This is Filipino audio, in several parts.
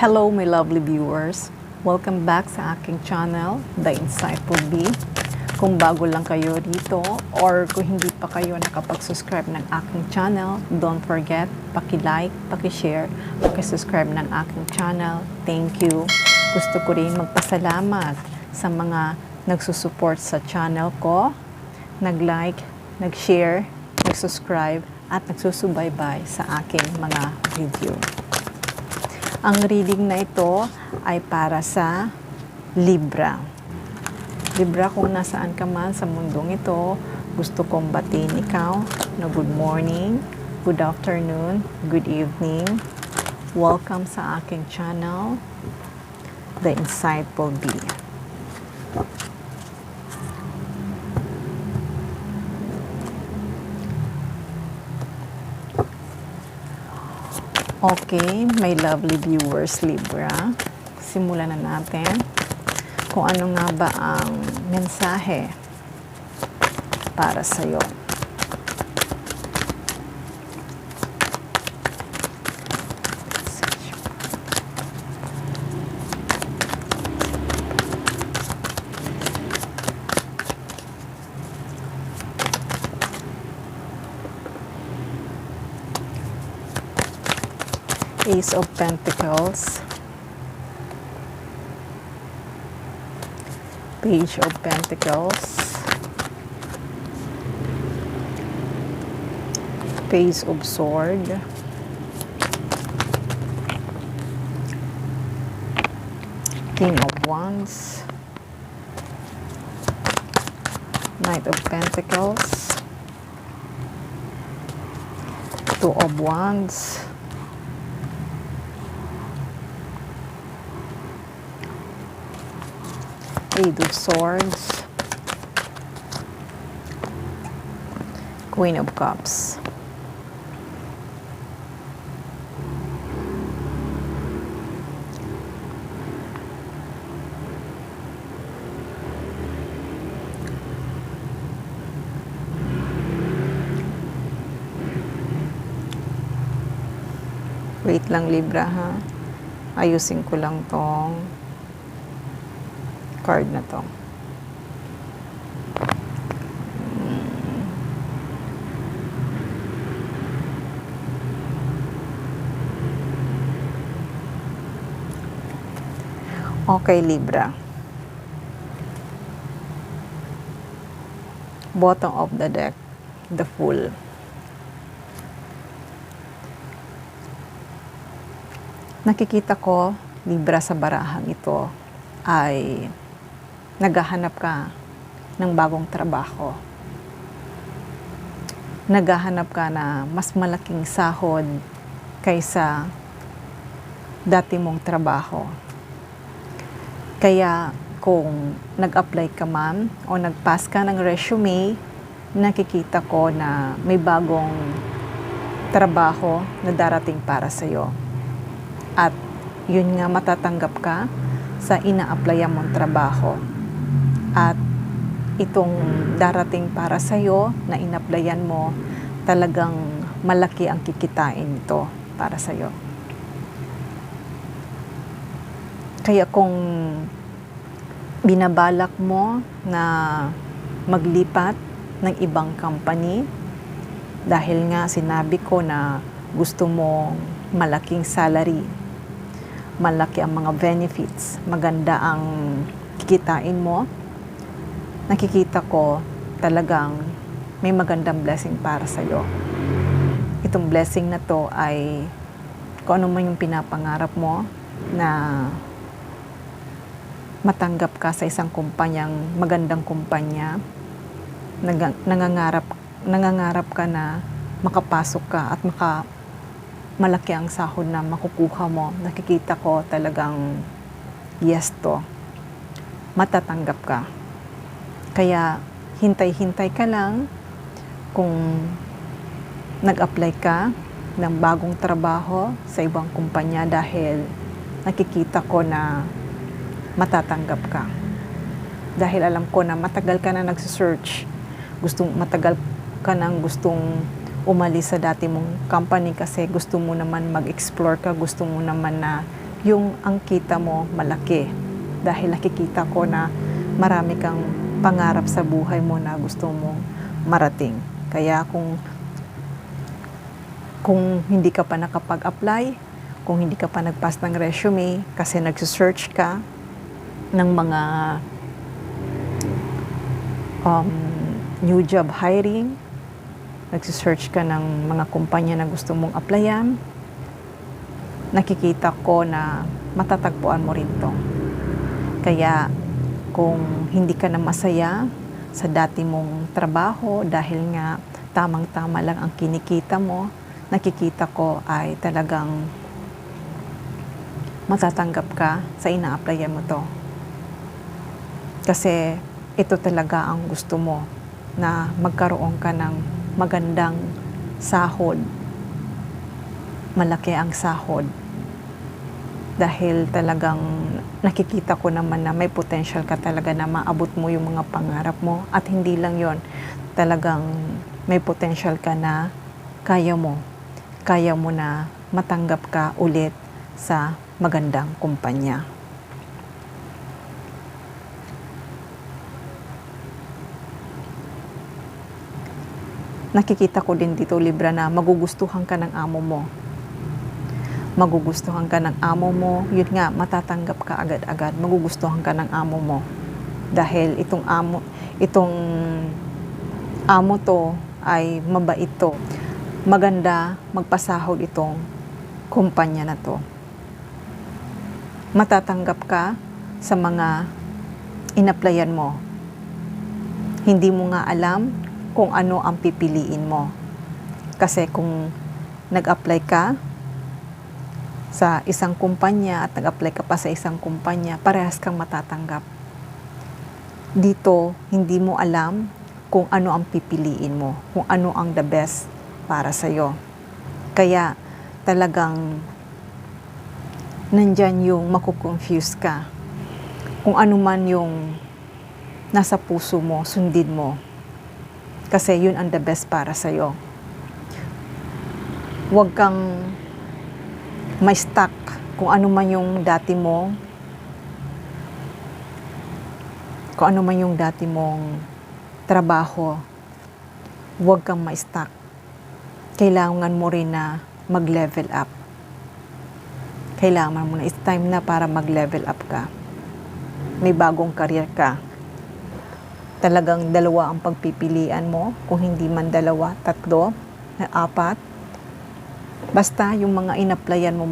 Hello my lovely viewers! Welcome back sa aking channel, The Insightful Bee. Kung bago lang kayo dito or kung hindi pa kayo nakapag-subscribe ng aking channel, don't forget, paki-like, paki-share, paki-subscribe ng aking channel. Thank you! Gusto ko rin magpasalamat sa mga nagsusupport sa channel ko, nag-like, nag-share, nag-subscribe, at nagsusubaybay sa aking mga video. Ang reading na ito ay para sa Libra. Libra, kung nasaan ka man sa mundong ito, gusto kong batiin ikaw na good morning, good afternoon, good evening. Welcome sa aking channel, The Insightful Bee. Okay, my lovely viewers, Libra. Simulan na natin kung ano nga ba ang mensahe para sa'yo. Ace of Pentacles, Page of Pentacles, Page of Sword, King of Wands, Knight of Pentacles, Two of Wands, Eight of Swords, Queen of Cups. Wait lang, Libra, ha? Ayusin ko lang tong card na to. Okay, Libra. Bottom of the deck, the Fool. Nakikita ko, Libra, sa barahang ito ay naghahanap ka ng bagong trabaho. Naghahanap ka na mas malaking sahod kaysa dati mong trabaho. Kaya kung nag-apply ka man o nag-pass ka ng resume, nakikita ko na may bagong trabaho na darating para sa'yo. At yun nga, matatanggap ka sa ina-applyan mong trabaho. At itong darating para sa'yo na in-applyan mo, talagang malaki ang kikitain nito para sa'yo. Kaya kung binabalak mo na maglipat ng ibang company, dahil nga sinabi ko na gusto mo malaking salary, malaki ang mga benefits, maganda ang kikitain mo, nakikita ko talagang may magandang blessing para sa'yo. Itong blessing na to ay kung ano man yung pinapangarap mo na matanggap ka sa isang kumpanyang magandang kumpanya, nangangarap ka na makapasok ka at malaki ang sahod na makukuha mo. Nakikita ko talagang yes to. Matatanggap ka. Kaya hintay-hintay ka lang kung nag-apply ka ng bagong trabaho sa ibang kumpanya dahil nakikita ko na matatanggap ka. Dahil alam ko na matagal ka na nagsisearch. Matagal ka nang gustong umalis sa dati mong company kasi gusto mo naman mag-explore ka, gusto mo naman na yung ang kita mo malaki. Dahil nakikita ko na marami kang pangarap sa buhay mo na gusto mong marating. Kaya kung hindi ka pa nakapag-apply, kung hindi ka pa nag-pass ng resume, kasi nagsisearch ka ng mga new job hiring, nagsisearch ka ng mga kumpanya na gusto mong applyan, nakikita ko na matatagpuan mo rin to. Kaya kung hindi ka na masaya sa dati mong trabaho dahil nga tamang-tama lang ang kinikita mo, nakikita ko ay talagang matatanggap ka sa ina-applyan mo to. Kasi ito talaga ang gusto mo, na magkaroon ka ng magandang sahod. Malaki ang sahod. Dahil talagang nakikita ko naman na may potential ka talaga na maabot mo yung mga pangarap mo. At hindi lang yon, talagang may potential ka na kaya mo na matanggap ka ulit sa magandang kumpanya. Nakikita ko din dito, Libra, na magugustuhan ka ng amo mo. Magugustuhan ka ng amo mo, yun nga, matatanggap ka agad-agad. Magugustuhan ka ng amo mo. Dahil itong amo to ay mabait to. Maganda magpasahod itong kumpanya na to. Matatanggap ka sa mga inaplayan mo. Hindi mo nga alam kung ano ang pipiliin mo. Kasi kung nag-apply ka sa isang kumpanya at nag-apply ka pa sa isang kumpanya, parehas kang matatanggap. Dito, hindi mo alam kung ano ang pipiliin mo, kung ano ang the best para sa'yo. Kaya talagang nandyan yung makukonfuse ka. Kung ano man yung nasa puso mo, sundin mo. Kasi yun ang the best para sa'yo. Huwag kang may stuck kung ano man yung dati mong trabaho. Huwag kang may stuck. Kailangan mo rin na mag-level up. Kailangan mo na, it's time na para mag-level up ka. May bagong career ka. Talagang dalawa ang pagpipilian mo, kung hindi man dalawa, 3, 4. Basta yung mga inaplayan mo,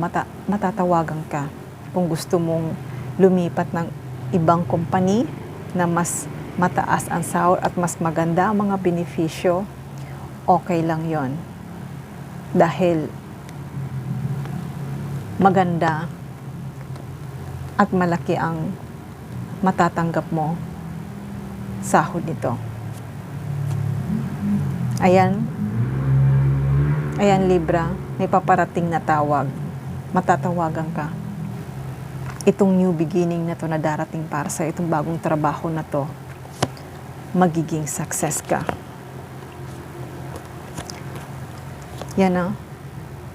matatawagan ka. Kung gusto mong lumipat ng ibang company na mas mataas ang sahod at mas maganda ang mga benepisyo, okay lang yon. Dahil maganda at malaki ang matatanggap mo sahod nito. Ayan, Libra, may paparating na tawag. Matatawagan ka. Itong new beginning na to na darating para sa itong bagong trabaho na to, magiging success ka. Yan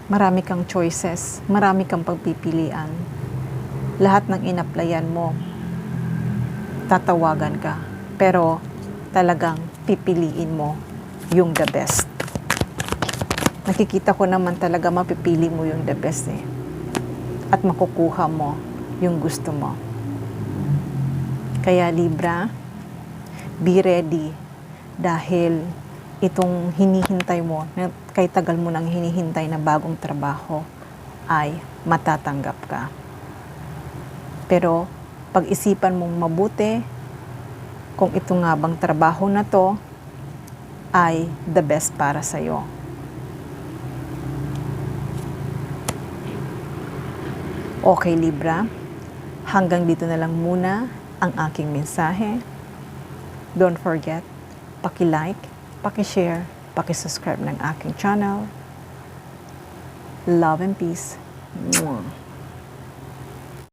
marami kang choices, marami kang pagpipilian. Lahat ng inaplayan mo, tatawagan ka. Pero talagang pipiliin mo yung the best. Nakikita ko naman talaga mapipili mo yung the best at makukuha mo yung gusto mo. Kaya Libra, be ready dahil itong hinihintay mo, kay tagal mo nang hinihintay na bagong trabaho, ay matatanggap ka. Pero pag-isipan mong mabuti kung ito nga bang trabaho na to ay the best para sa'yo. Okay, Libra, hanggang dito na lang muna ang aking mensahe. Don't forget, paki-like, paki-share, paki-subscribe ng aking channel. Love and peace. Mwah.